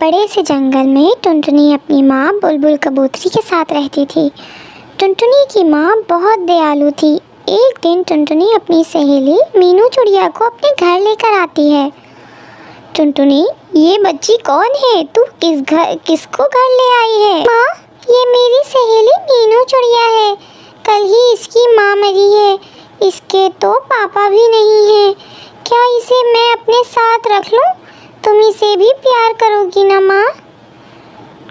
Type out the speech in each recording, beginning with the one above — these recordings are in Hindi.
बड़े से जंगल में टुनटुनी अपनी माँ बुलबुल कबूतरी के साथ रहती थी। टुनटुनी की माँ बहुत दयालु थी। एक दिन टुनटुनी अपनी सहेली मीनू चिड़िया को अपने घर लेकर आती है। टुनटुनी, ये बच्ची कौन है? तू किसको घर ले आई है? माँ, ये मेरी सहेली मीनू चिड़िया है। कल ही इसकी माँ मरी है। इसके तो पापा भी नहीं है। क्या इसे मैं अपने साथ रख लूँ? तुम इसे भी प्यार करोगी ना माँ?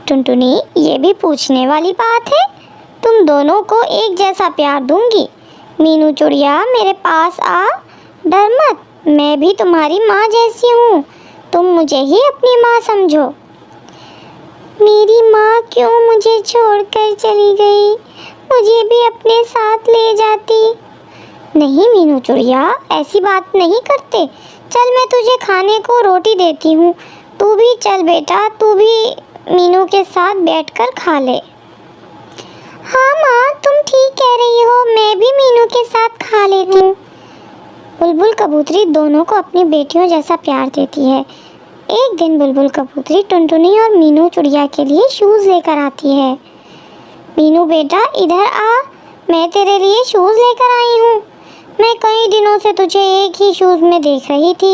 टुनटुनी, ये भी पूछने वाली बात है। तुम दोनों को एक जैसा प्यार दूंगी। मीनू चिड़िया, मेरे पास आ, डर मत। मैं भी तुम्हारी माँ जैसी हूँ। तुम मुझे ही अपनी माँ समझो। मेरी माँ क्यों मुझे छोड़कर चली गई? मुझे भी अपने साथ ले जाती। नहीं मीनू चिड़िया, ऐसी बात नहीं करते। चल, मैं तुझे खाने को रोटी देती हूँ। तू भी चल बेटा, तू भी मीनू के साथ बैठकर खा ले। हाँ माँ, तुम ठीक कह रही हो। मैं भी मीनू के साथ खा लेती हूँ। बुलबुल कबूतरी दोनों को अपनी बेटियों जैसा प्यार देती है। एक दिन बुलबुल कबूतरी टुनटुनी और मीनू चिड़िया के लिए शूज़ लेकर आती है। मीनू बेटा, इधर आ, मैं तेरे लिए शूज़ लेकर आई हूँ। मैं कई दिनों से तुझे एक ही शूज़ में देख रही थी,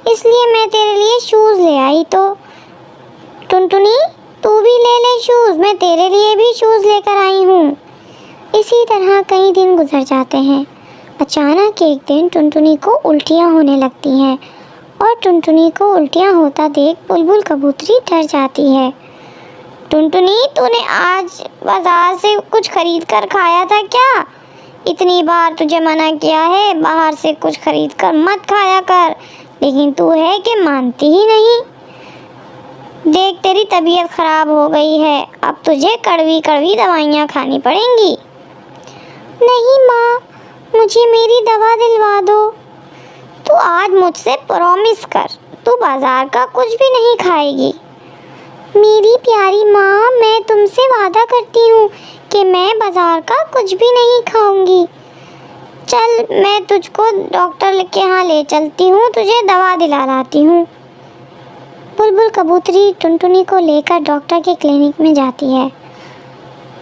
इसलिए मैं तेरे लिए शूज़ ले आई। तो टुनटुनी, तू भी ले ले शूज़। मैं तेरे लिए भी शूज़ लेकर आई हूँ। इसी तरह कई दिन गुजर जाते हैं। अचानक एक दिन टुनटुनी को उल्टियाँ होने लगती हैं और टुनटुनी को उल्टियाँ होता देख बुलबुल कबूतरी डर जाती है। टुनटुनी, तूने आज बाज़ार से कुछ खरीद कर खाया था क्या? इतनी बार तुझे मना किया है, बाहर से कुछ खरीद कर मत खाया कर, लेकिन तू है कि मानती ही नहीं। देख, तेरी तबीयत ख़राब हो गई है। अब तुझे कड़वी कड़वी दवाइयाँ खानी पड़ेंगी। नहीं माँ, मुझे मेरी दवा दिलवा दो। तू आज मुझसे प्रॉमिस कर, तू बाज़ार का कुछ भी नहीं खाएगी। मेरी प्यारी माँ, मैं तुमसे वादा करती हूँ कि मैं बाज़ार का कुछ भी नहीं खाऊंगी। चल, मैं तुझको डॉक्टर के यहाँ ले चलती हूँ, तुझे दवा दिला लाती हूँ। बुलबुल कबूतरी टुनटुनी को लेकर डॉक्टर के क्लिनिक में जाती है।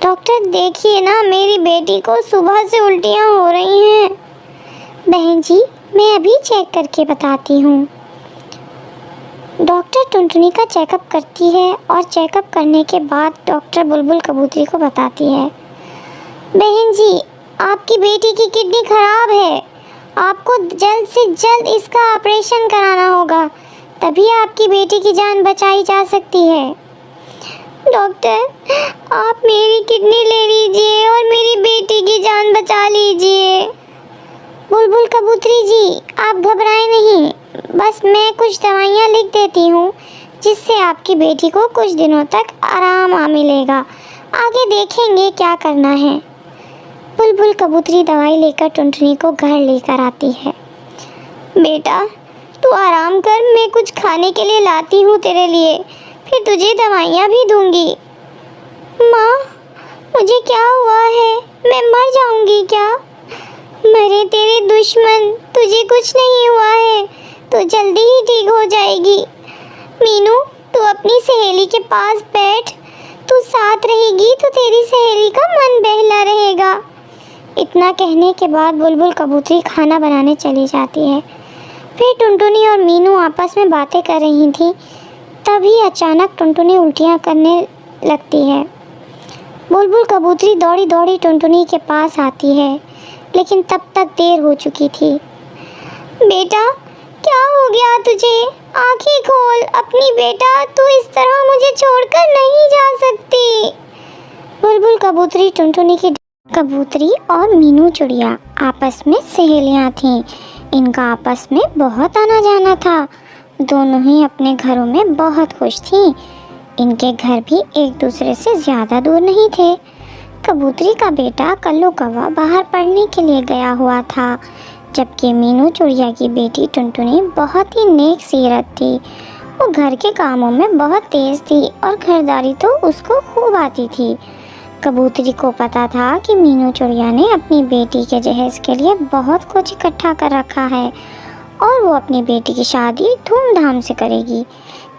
डॉक्टर, देखिए ना, मेरी बेटी को सुबह से उल्टियाँ हो रही हैं। बहन जी, मैं अभी चेक करके बताती हूँ। डॉक्टर टुनटुनी का चेकअप करती है और चेकअप करने के बाद डॉक्टर बुलबुल कबूतरी को बताती है, बहन जी, आपकी बेटी की किडनी खराब है। आपको जल्द से जल्द इसका ऑपरेशन कराना होगा, तभी आपकी बेटी की जान बचाई जा सकती है। डॉक्टर, आप मेरी किडनी ले लीजिए और मेरी बेटी की जान बचा लीजिए। बुलबुल कबूतरी जी, आप घबराएं नहीं, बस मैं कुछ दवाइयाँ लिख देती हूँ, जिससे आपकी बेटी को कुछ दिनों तक आराम मिलेगा। आगे देखेंगे क्या करना है। बुलबुल कबूतरी दवाई लेकर टुनटुनी को घर लेकर आती है। बेटा, तू आराम कर, मैं कुछ खाने के लिए लाती हूँ तेरे लिए, फिर तुझे दवाइयाँ भी दूँगी। माँ, मुझे क्या हुआ है? मैं मर जाऊँगी क्या? मरे तेरे दुश्मन, तुझे कुछ नहीं हुआ है, तो जल्दी ही ठीक हो जाएगी। मीनू, तू अपनी सहेली के पास बैठ। तू साथ रहेगी तो तेरी सहेली का मन बहला रहेगा। इतना कहने के बाद बुलबुल कबूतरी खाना बनाने चली जाती है। फिर टुनटुनी और मीनू आपस में बातें कर रही थी। तभी अचानक टुनटुनी उल्टियाँ करने लगती है। बुलबुल कबूतरी दौड़ी दौड़ी टुनटुनी के पास आती है, लेकिन तब तक देर हो चुकी थी। बेटा, क्या हो गया तुझे? आंखें खोल अपनी बेटा, तू इस तरह मुझे छोड़कर नहीं जा सकती। बुलबुल कबूतरी टुनटुनी की कबूतरी और मीनू चिड़िया आपस में सहेलियां थीं। इनका आपस में बहुत आना जाना था। दोनों ही अपने घरों में बहुत खुश थीं। इनके घर भी एक दूसरे से ज़्यादा दूर नहीं थे। कबूतरी का बेटा कल्लू कौवा बाहर पढ़ने के लिए गया हुआ था, जबकि मीनू चिड़िया की बेटी टुनटुनी बहुत ही नेक सीरत थी। वो घर के कामों में बहुत तेज़ थी और खरीदारी तो उसको खूब आती थी। कबूतरी को पता था कि मीनू चिड़िया ने अपनी बेटी के जहेज़ के लिए बहुत कुछ इकट्ठा कर रखा है और वो अपनी बेटी की शादी धूमधाम से करेगी।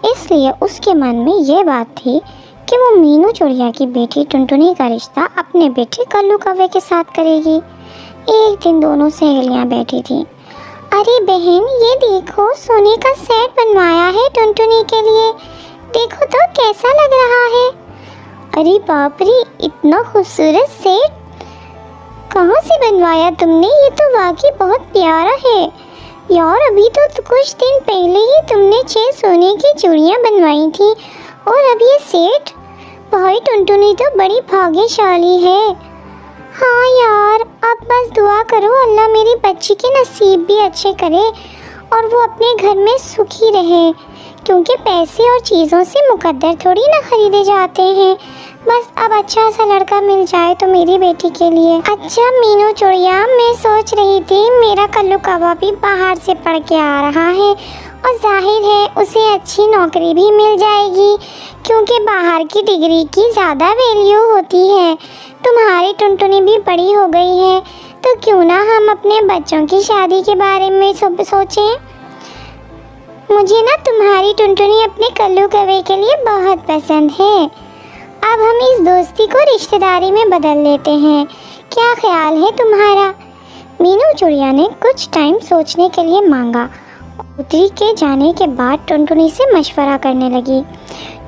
इसलिए उसके मन में ये बात थी कि वो मीनू चिड़िया की बेटी टुनटुनी का रिश्ता अपने बेटे कल्लू कौवे के साथ करेगी। एक दिन दोनों सहेलियां बैठी थीं। अरे बहन, ये देखो, सोने का सेट बनवाया है टुनटुनी के लिए। देखो तो कैसा लग रहा है। अरे बाप रे, इतना खूबसूरत सेट कहाँ से बनवाया तुमने? ये तो वाकई बहुत प्यारा है यार। अभी तो कुछ दिन पहले ही तुमने 6 सोने की चूड़ियाँ बनवाई थी और अब ये सेट। भाई टुनटुनी तो बड़ी भाग्यशाली है। हाँ यार, अब बस दुआ करो अल्लाह मेरी बच्ची के नसीब भी अच्छे करे और वो अपने घर में सुखी रहे, क्योंकि पैसे और चीज़ों से मुकद्दर थोड़ी ना खरीदे जाते हैं। बस अब अच्छा सा लड़का मिल जाए तो मेरी बेटी के लिए। अच्छा मीनू चिड़िया, मैं सोच रही थी मेरा कल्लू कौवा भी बाहर से पढ़ के आ रहा है और जाहिर है उसे अच्छी नौकरी भी मिल जाएगी, क्योंकि बाहर की डिग्री की ज़्यादा वैल्यू होती है। तुम्हारी टुनटुनी भी बड़ी हो गई है, तो क्यों ना हम अपने बच्चों की शादी के बारे में सोचें। मुझे ना तुम्हारी टुनटुनी अपने कल्लू कौवे के लिए बहुत पसंद है। अब हम इस दोस्ती को रिश्तेदारी में बदल लेते हैं। क्या ख्याल है तुम्हारा? मीनू चिड़िया ने कुछ टाइम सोचने के लिए मांगा। कबूतरी के जाने के बाद टुनटुनी से मशवरा करने लगी।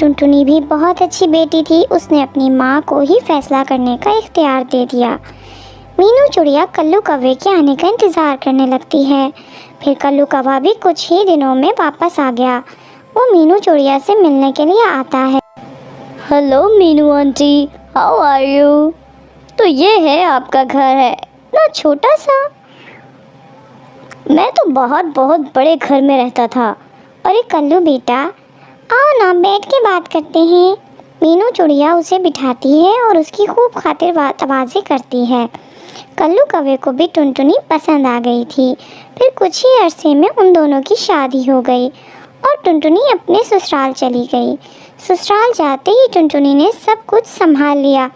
टुनटुनी भी बहुत अच्छी बेटी थी, उसने अपनी माँ को ही फैसला करने का इख्तियार दे दिया। मीनू चिड़िया कल्लू कौवे के आने का इंतज़ार करने लगती है। फिर कल्लू कौवा भी कुछ ही दिनों में वापस आ गया। वो मीनू चिड़िया से मिलने के लिए आता है। Hello Meenu aunty, how are you? तो ये है आपका घर है, इतना छोटा सा। मैं तो बहुत बड़े घर में रहता था। अरे कल्लू बेटा, आओ ना बैठ के बात करते हैं। मीनू चिड़िया उसे बिठाती है और उसकी खूब खातिर आवाज़ें करती है। कल्लू कौवे को भी टुनटुनी पसंद आ गई थी। फिर कुछ ही अरसे में उन दोनों की शादी हो गई और टुनटुनी अपने ससुराल चली गई। ससुराल जाते ही टुनटुनी ने सब कुछ संभाल लिया,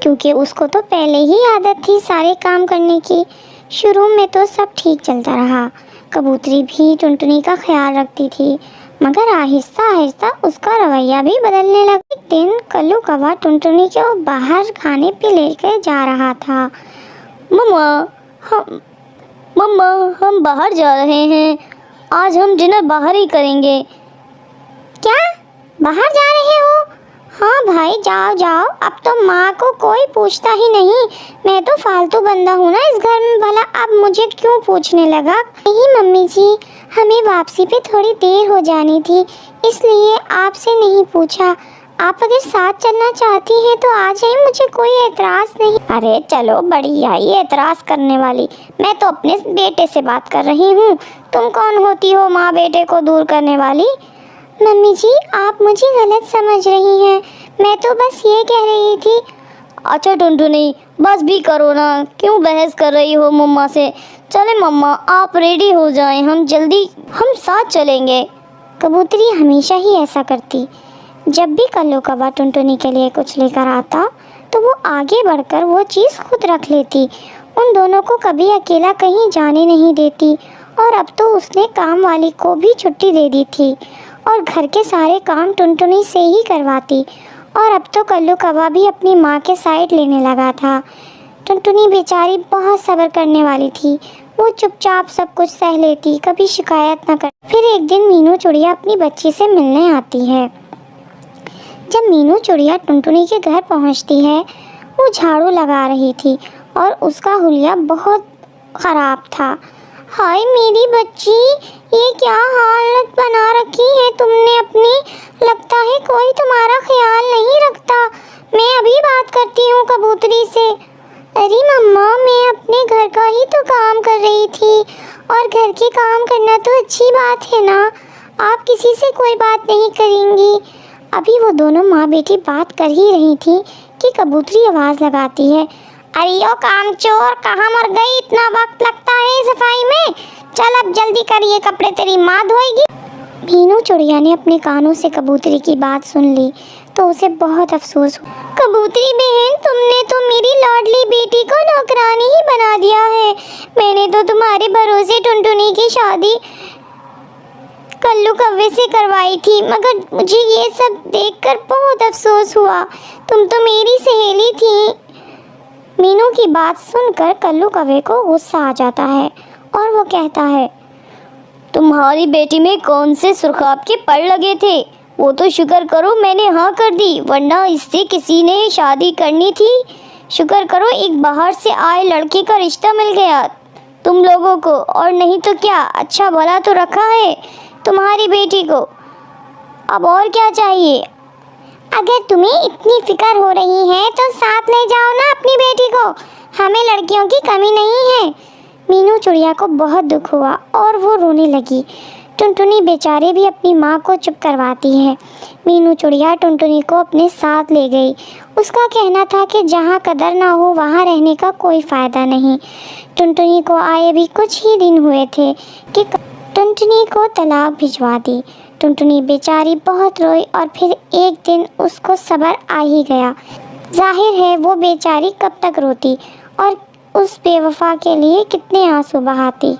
क्योंकि उसको तो पहले ही आदत थी सारे काम करने की। शुरू में तो सब ठीक चलता रहा। कबूतरी भी टुनटुनी का ख्याल रखती थी, मगर आहिस्ता आहिस्ता उसका रवैया भी बदलने लगा। एक दिन कल्लू कौवा टुनटुनी को बाहर खाने पे लेकर जा रहा था। मम्मा हम बाहर जा रहे हैं, आज हम डिनर बाहर ही करेंगे। क्या, बाहर जा रहे हो? हाँ भाई, जाओ जाओ, अब तो माँ को कोई पूछता ही नहीं। मैं तो फालतू बंदा हूँ ना इस घर में, भला अब मुझे क्यों पूछने लगा? नहीं मम्मी जी, हमें वापसी पे थोड़ी देर हो जानी थी, इसलिए आपसे नहीं पूछा। आप अगर साथ चलना चाहती हैं तो आ जाइए, मुझे कोई एतराज़ नहीं। अरे चलो, बड़ी आई एतराज़ करने वाली। मैं तो अपने बेटे से बात कर रही हूँ, तुम कौन होती हो माँ बेटे को दूर करने वाली? मम्मी जी, आप मुझे गलत समझ रही हैं, मैं तो बस ये कह रही थी। अच्छा टुनटुनी, बस भी करो ना, क्यों बहस कर रही हो मम्मा से? चले मम्मा, आप रेडी हो जाएं, हम साथ चलेंगे। कबूतरी हमेशा ही ऐसा करती। जब भी कल्लू कौवा टुनटुनी के लिए कुछ लेकर आता तो वो आगे बढ़कर वो चीज़ खुद रख लेती। उन दोनों को कभी अकेला कहीं जाने नहीं देती। और अब तो उसने काम वाली को भी छुट्टी दे दी थी और घर के सारे काम टुनटुनी से ही करवाती। और अब तो कल्लू कौवा भी अपनी माँ के साइड लेने लगा था। टुनटुनी बेचारी बहुत सब्र करने वाली थी, वो चुपचाप सब कुछ सह लेती, कभी शिकायत न कर। फिर एक दिन मीनू चिड़िया अपनी बच्ची से मिलने आती है। जब मीनू चिड़िया टुनटुनी के घर पहुंचती है, वो झाड़ू लगा रही थी और उसका हुलिया बहुत ख़राब था। हाय मेरी बच्ची, ये क्या हालत बना रखी है तुमने अपनी? लगता है कोई तुम्हारा ख्याल नहीं रखता। मैं अभी बात करती हूँ कबूतरी से। अरे मम्मा, मैं अपने घर का ही तो काम कर रही थी और घर के काम करना तो अच्छी बात है ना, आप किसी से कोई बात नहीं करेंगी। अभी वो दोनों माँ बेटी बात कर ही रही थी कि कबूतरी आवाज़ लगाती है। अरे ओ कामचोर, कहाँ मर गई? इतना वक्त लगता है सफाई में? चल अब जल्दी कर, ये कपड़े तेरी माँ धोएगी। मीनू चिड़िया ने अपने कानों से कबूतरी की बात सुन ली तो उसे बहुत अफसोस हुआ। कबूतरी बहन, तुमने तो मेरी लाडली बेटी को नौकरानी ही बना दिया है। मैंने तो तुम्हारे भरोसे टुनटुनी की शादी कल्लू कव्वे से करवाई थी, मगर मुझे ये सब देखकर बहुत अफसोस हुआ। तुम तो मेरी सहेली थी। मीनू की बात सुनकर कल्लू कव्वे को गुस्सा आ जाता है और वो कहता है, तुम्हारी बेटी में कौन से सुर्खाब के पड़ लगे थे? वो तो शुक्र करो मैंने हाँ कर दी, वरना इससे किसी ने शादी करनी थी। शुक्र करो एक बाहर से आए लड़के का रिश्ता मिल गया तुम लोगों को, और नहीं तो क्या अच्छा भला तो रखा है तुम्हारी बेटी को। अब और क्या चाहिए? अगर तुम्हें इतनी फिक्र हो रही है तो साथ ले जाओ ना अपनी बेटी को, हमें लड़कियों की कमी नहीं है। मीनू चिड़िया को बहुत दुख हुआ और वो रोने लगी। टुनटुनी बेचारे भी अपनी माँ को चुप करवाती है। मीनू चिड़िया टुनटुनी को अपने साथ ले गई। उसका कहना था कि जहाँ कदर ना हो वहाँ रहने का कोई फ़ायदा नहीं। टुनटुनी को आए भी कुछ ही दिन हुए थे कि टुनटुनी को तलाक भिजवा दी। टुनटुनी बेचारी बहुत रोई और फिर एक दिन उसको सब्र आ ही गया। जाहिर है वो बेचारी कब तक रोती और उस बेवफा के लिए कितने आंसू बहाती।